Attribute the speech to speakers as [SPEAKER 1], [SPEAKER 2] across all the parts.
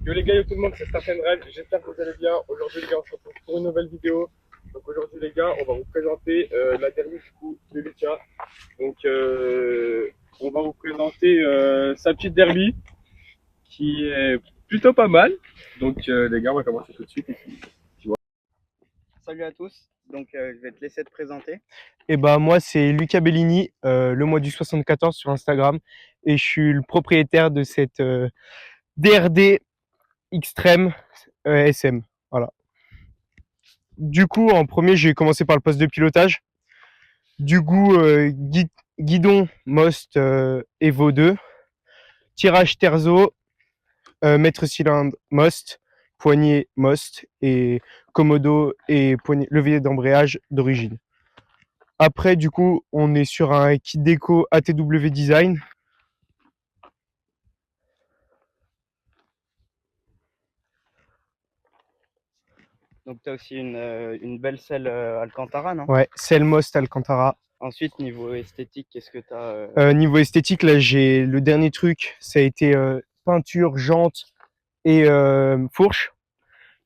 [SPEAKER 1] Yo les gars, yo tout le monde, c'est Starken Red, j'espère que vous allez bien. Aujourd'hui les gars, on se retrouve pour une nouvelle vidéo. Donc aujourd'hui les gars, on va vous présenter la dernière du coup de Lucas. Donc on va vous présenter sa petite derby qui est plutôt pas mal. Donc les gars, on va commencer tout de suite.
[SPEAKER 2] Salut à tous, je vais te laisser te présenter.
[SPEAKER 3] Et bah moi c'est Luca Bellini, le mois du 74 sur Instagram et je suis le propriétaire de cette DRD Extreme SM. Voilà. Du coup en premier j'ai commencé par le poste de pilotage. Du coup guidon Most Evo 2, tirage Terzo, maître cylindre Most, poignée Most et commodo et poignée, levier d'embrayage d'origine. Après, du coup, on est sur un kit déco ATW Design.
[SPEAKER 2] Donc tu as aussi une belle selle Alcantara, non?
[SPEAKER 3] Ouais, selle Most Alcantara.
[SPEAKER 2] Ensuite, niveau esthétique, qu'est-ce que tu as
[SPEAKER 3] Niveau esthétique, là, j'ai le dernier truc, ça a été peinture, jante et fourche.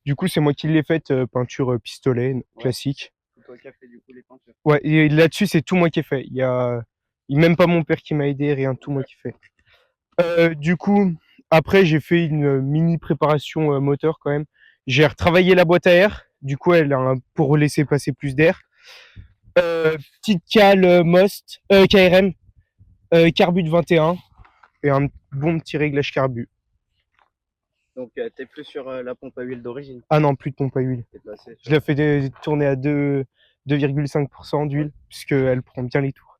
[SPEAKER 3] Du coup, c'est moi qui l'ai faite, peinture pistolet classique.
[SPEAKER 2] C'est toi qui as fait du coup les peintures.
[SPEAKER 3] Ouais, et là-dessus, c'est tout moi qui ai fait. Il y a même pas mon père qui m'a aidé, rien, tout moi qui ai fait. Du coup, après, j'ai fait une mini préparation moteur quand même. J'ai retravaillé la boîte à air. Du coup, elle a pour laisser passer plus d'air. Petite cale Most, KRM, carbu de 21 et un bon petit réglage carbu.
[SPEAKER 2] Donc tu es plus sur la pompe à huile d'origine.
[SPEAKER 3] Ah non, plus de pompe à huile. Je la fais tourner à 2,5% d'huile, puisqu'elle prend bien les tours.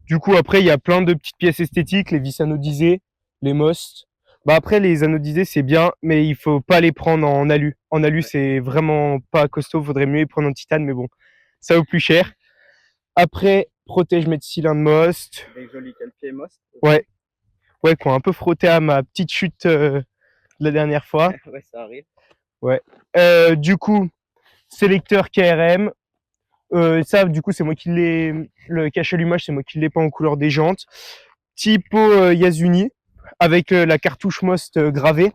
[SPEAKER 3] Du coup, après, il y a plein de petites pièces esthétiques, les vis anodisées, les Most. Bah après, les anodisés, c'est bien, mais il faut pas les prendre en alu. En alu, c'est vraiment pas costaud, faudrait mieux les prendre en titane, mais bon, ça vaut plus cher. Après, protège mes cylindres Most.
[SPEAKER 2] Des jolis cale-pieds Most.
[SPEAKER 3] Ouais, qui ont un peu frotté à ma petite chute de la dernière fois.
[SPEAKER 2] Ouais, ça arrive.
[SPEAKER 3] Ouais. Du coup, sélecteur KRM. Ça, du coup, c'est moi qui l'ai. Le cache-allumage, c'est moi qui l'ai peint en couleur des jantes. Typo Yasuni, avec la cartouche Most gravée.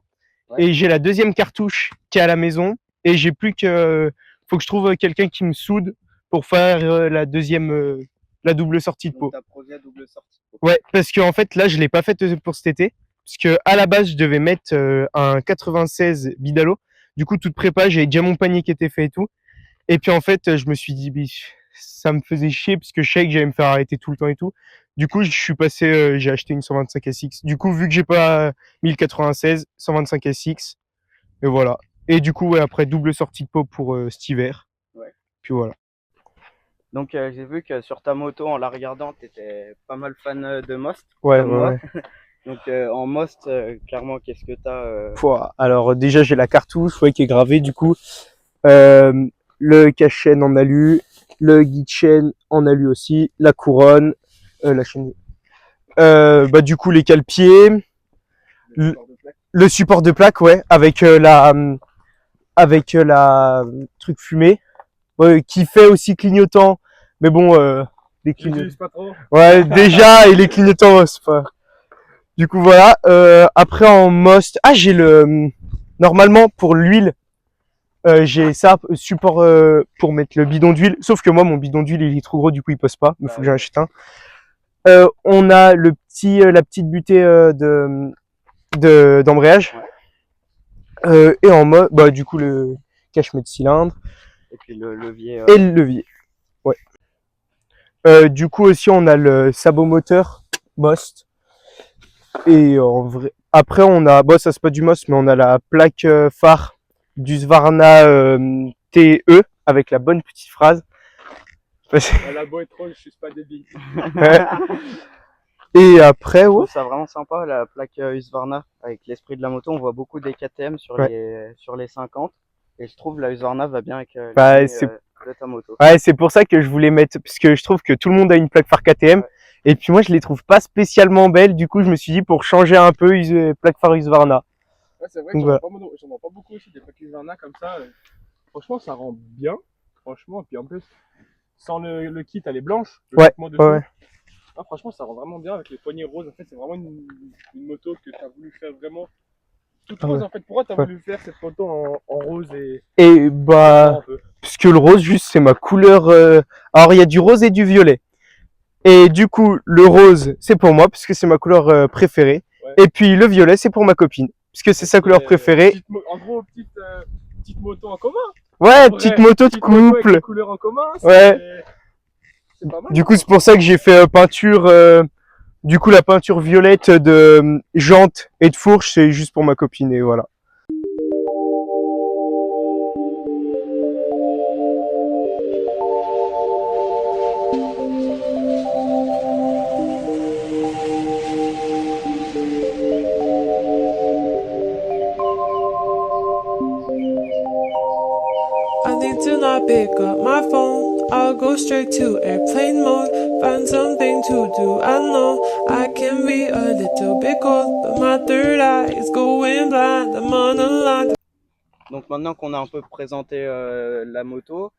[SPEAKER 2] Ouais.
[SPEAKER 3] Et j'ai la deuxième cartouche qui est à la maison. Et j'ai plus que. Faut que je trouve quelqu'un qui me soude pour faire la deuxième. La double sortie de
[SPEAKER 2] Donc
[SPEAKER 3] peau.
[SPEAKER 2] ta projet double sortie.
[SPEAKER 3] Ouais, parce qu'en fait, là, je l'ai pas faite pour cet été. Parce que à la base, je devais mettre un 96 Bidalo. Du coup, toute prépa, j'avais déjà mon panier qui était fait et tout. Et puis en fait, je me suis dit, ça me faisait chier parce que je savais que j'allais me faire arrêter tout le temps et tout. Du coup, je suis passé, j'ai acheté une 125 SX. Du coup, vu que j'ai pas 1096, 125 SX, et voilà. Et du coup, ouais, après, double sortie de peau pour cet hiver.
[SPEAKER 2] Ouais.
[SPEAKER 3] Puis voilà.
[SPEAKER 2] Donc j'ai vu que sur ta moto, en la regardant, tu étais pas mal fan de Most,
[SPEAKER 3] Ouais,
[SPEAKER 2] comme moi.
[SPEAKER 3] ouais.
[SPEAKER 2] Donc en Most, clairement, qu'est-ce que tu as
[SPEAKER 3] Pouah. Alors déjà, j'ai la cartouche ouais, qui est gravée, du coup. Le cache-chaîne en alu, le guide chaîne en alu aussi, la couronne, la chaîne. Bah du coup les cale-pieds, le support de plaque, ouais, avec la truc fumé, ouais, qui fait aussi clignotant, mais bon, les clignotants.
[SPEAKER 1] Pas trop.
[SPEAKER 3] Ouais, déjà et les clignotants, c'est pas. Du coup voilà. Après en Most, ah j'ai le normalement pour l'huile. J'ai ça, support pour mettre le bidon d'huile. Sauf que moi, mon bidon d'huile, il est trop gros, du coup, il pose pas. Il faut que j'en achète un. On a la petite butée d'embrayage. Et en mode, bah, du coup, le cache-mètre cylindre.
[SPEAKER 2] Et puis le levier.
[SPEAKER 3] Et le levier. Ouais. Du coup, aussi, on a le sabot moteur Most. Et en vrai, après, on a, bon, ça c'est pas du Most, mais on a la plaque phare du Svarna TE avec la bonne petite phrase.
[SPEAKER 1] La beau est trop, je suis pas débile.
[SPEAKER 3] Et après,
[SPEAKER 2] Je
[SPEAKER 3] ouais.
[SPEAKER 2] trouve ça vraiment sympa, la plaque Husqvarna avec l'esprit de la moto. On voit beaucoup des KTM sur les 50. Et je trouve la Husqvarna va bien avec de ta moto.
[SPEAKER 3] Ouais, c'est pour ça que je voulais mettre, parce que je trouve que tout le monde a une plaque phare KTM. Ouais. Et puis moi, je les trouve pas spécialement belles. Du coup, je me suis dit pour changer un peu, plaque phare Husqvarna.
[SPEAKER 1] Ouais, c'est vrai que j'en vois pas beaucoup aussi des plaques Husqvarna comme ça. Franchement, ça rend bien. Franchement, et puis en plus, sans le kit, elle est blanche.
[SPEAKER 3] Ouais, ouais.
[SPEAKER 1] Ah, franchement, ça rend vraiment bien avec les poignées roses. En fait, c'est vraiment une moto que tu as voulu faire vraiment toute
[SPEAKER 3] Ah
[SPEAKER 1] rose
[SPEAKER 3] ouais.
[SPEAKER 1] en fait. Pourquoi t'as
[SPEAKER 3] Ouais.
[SPEAKER 1] voulu faire cette photo en rose
[SPEAKER 3] Et
[SPEAKER 1] blanc
[SPEAKER 3] bah,
[SPEAKER 1] un peu?
[SPEAKER 3] parce que le rose, juste, c'est ma couleur. Alors, il y a du rose et du violet. Et du coup, le rose, c'est pour moi, parce que c'est ma couleur préférée.
[SPEAKER 1] Ouais.
[SPEAKER 3] Et puis, le violet, c'est pour ma copine, parce que c'est sa couleur préférée.
[SPEAKER 1] En gros, petite moto en commun.
[SPEAKER 3] Ouais,
[SPEAKER 1] En
[SPEAKER 3] petite
[SPEAKER 1] vrai,
[SPEAKER 3] moto de
[SPEAKER 1] petite moto avec
[SPEAKER 3] couple.
[SPEAKER 1] des couleurs en commun,
[SPEAKER 3] Ouais.
[SPEAKER 1] c'est pas mal.
[SPEAKER 3] Du coup, c'est pour ça que j'ai fait peinture. Du coup, la peinture violette de jante et de fourche, c'est juste pour ma copine, et voilà.
[SPEAKER 4] I need to not pick up my phone. I'll go straight to airplane mode. Find something to do. I know I can be a little bit cold, but my third eye is going blind. I'm on a line.
[SPEAKER 2] Donc maintenant qu'on a un peu présenté la moto,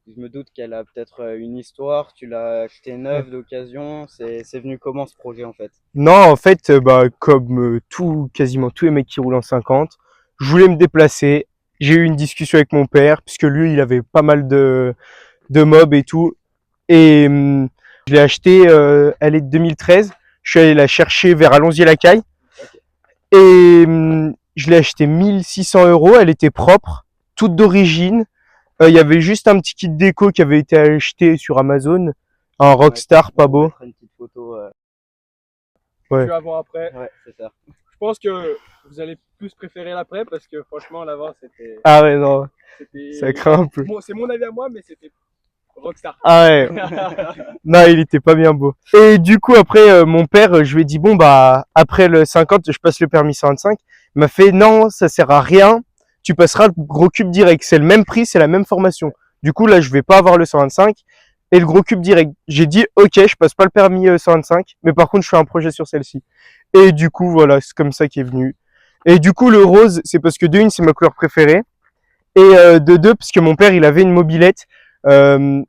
[SPEAKER 2] je me doute qu'elle a peut-être une histoire. Tu l'as acheté neuve d'occasion. C'est venu comment ce projet en fait?
[SPEAKER 3] Non, en fait, bah, comme quasiment tous les mecs qui roulent en 50, je voulais me déplacer. J'ai eu une discussion avec mon père, puisque lui, il avait pas mal de mobs et tout. Et je l'ai acheté, elle est de 2013. Je suis allé la chercher vers Allonzier-la-Caille. Et je l'ai acheté 1600 €. Elle était propre, toute d'origine. Il y avait juste un petit kit déco qui avait été acheté sur Amazon. Un Rockstar, pas beau.
[SPEAKER 2] Une petite photo.
[SPEAKER 3] Ouais.
[SPEAKER 1] Tu avant après.
[SPEAKER 2] Ouais, c'est ça.
[SPEAKER 1] Je pense que vous allez plus préférer l'après parce que franchement l'avant c'était.
[SPEAKER 3] Ah ouais, non, ça craint un peu.
[SPEAKER 1] C'est mon avis à moi, mais c'était Rockstar.
[SPEAKER 3] Ah ouais. Non, il était pas bien beau. Et du coup, après, mon père, je lui ai dit, bon, bah, après le 50, je passe le permis 125. Il m'a fait, non, ça sert à rien. Tu passeras le gros cube direct. C'est le même prix, c'est la même formation. Du coup, là, je vais pas avoir le 125 et le gros cube direct. J'ai dit, ok, je passe pas le permis 125, mais par contre, je fais un projet sur celle-ci. Et du coup, voilà, c'est comme ça qui est venu. Et du coup, le rose, c'est parce que de une, c'est ma couleur préférée. Et de deux, parce que mon père, il avait une mobilette.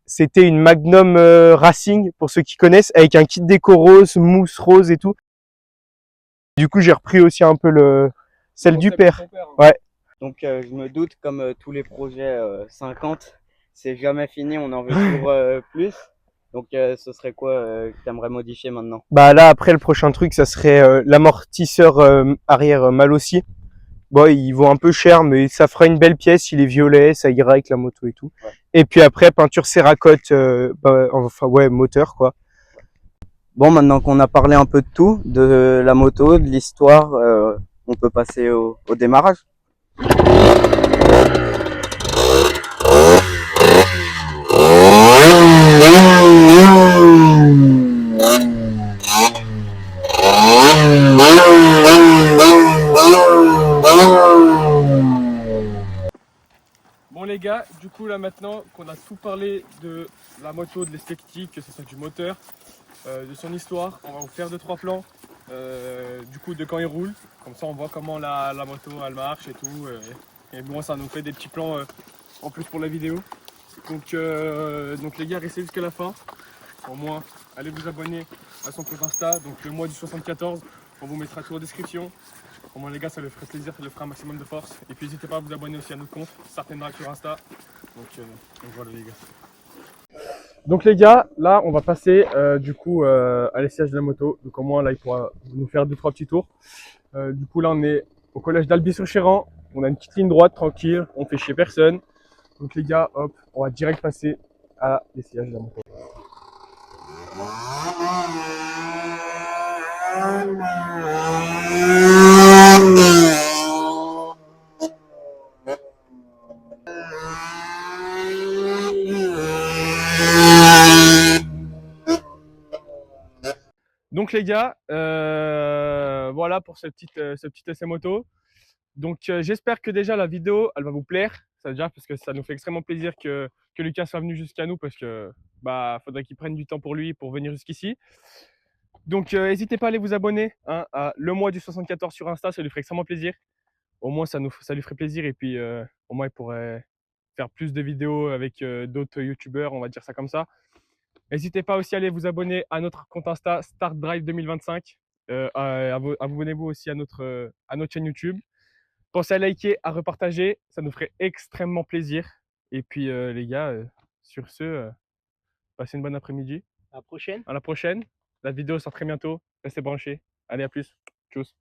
[SPEAKER 3] C'était une Magnum Racing, pour ceux qui connaissent, avec un kit déco rose, mousse rose et tout. Du coup, j'ai repris aussi un peu celle du père. Ouais.
[SPEAKER 2] Donc je me doute, comme tous les projets 50, c'est jamais fini, on en veut toujours plus. Donc ce serait quoi que tu aimerais modifier maintenant?
[SPEAKER 3] Bah là, après, le prochain truc, ça serait l'amortisseur arrière mal aussi. Bon, il vaut un peu cher, mais ça fera une belle pièce. Il est violet, ça ira avec la moto et tout.
[SPEAKER 2] Ouais.
[SPEAKER 3] Et puis après, peinture céracote, enfin ouais, moteur quoi.
[SPEAKER 2] Bon, maintenant qu'on a parlé un peu de tout, de la moto, de l'histoire, on peut passer au démarrage.
[SPEAKER 1] Bon les gars, du coup là maintenant qu'on a tout parlé de la moto, de l'esthétique, que ce soit du moteur, de son histoire, on va vous faire 2-3 plans du coup de quand il roule. Comme ça on voit comment la moto elle marche et tout. Et bon ça nous fait des petits plans en plus pour la vidéo. Donc les gars restez jusqu'à la fin. Au moins allez vous abonner à son compte Insta, donc le mois du 74, on vous mettra tout en description. Au moins les gars ça le ferait plaisir, ça le fera un maximum de force. Et puis n'hésitez pas à vous abonner aussi à notre compte, certainement sur Insta. Donc voilà les gars. Donc les gars, là on va passer du coup à l'essayage de la moto. Donc au moins là il pourra nous faire 2-3 petits tours. Du coup là on est au collège d'Albi-sur-Chéran. On a une petite ligne droite tranquille, on fait chier personne. Donc les gars, hop, on va direct passer à l'essayage de la moto. Donc les gars, voilà pour ce petit essai moto. Donc j'espère que déjà la vidéo elle va vous plaire. Ça déjà parce que ça nous fait extrêmement plaisir que Lucas soit venu jusqu'à nous parce que bah faudrait qu'il prenne du temps pour lui pour venir jusqu'ici. Donc n'hésitez pas à aller vous abonner hein, à le mois du 74 sur Insta, ça lui ferait extrêmement plaisir. Au moins ça lui ferait plaisir et puis au moins il pourrait faire plus de vidéos avec d'autres youtubeurs, on va dire ça comme ça. N'hésitez pas aussi à aller vous abonner à notre compte Insta Start Drive 2025. Abonnez-vous aussi à notre chaîne YouTube.
[SPEAKER 3] Pensez à liker, à repartager, ça nous ferait extrêmement plaisir. Et puis les gars, sur ce, passez une bonne après-midi.
[SPEAKER 5] À la prochaine.
[SPEAKER 3] À la prochaine. La vidéo sort très bientôt. Restez branchés. Allez, à plus. Tchuss.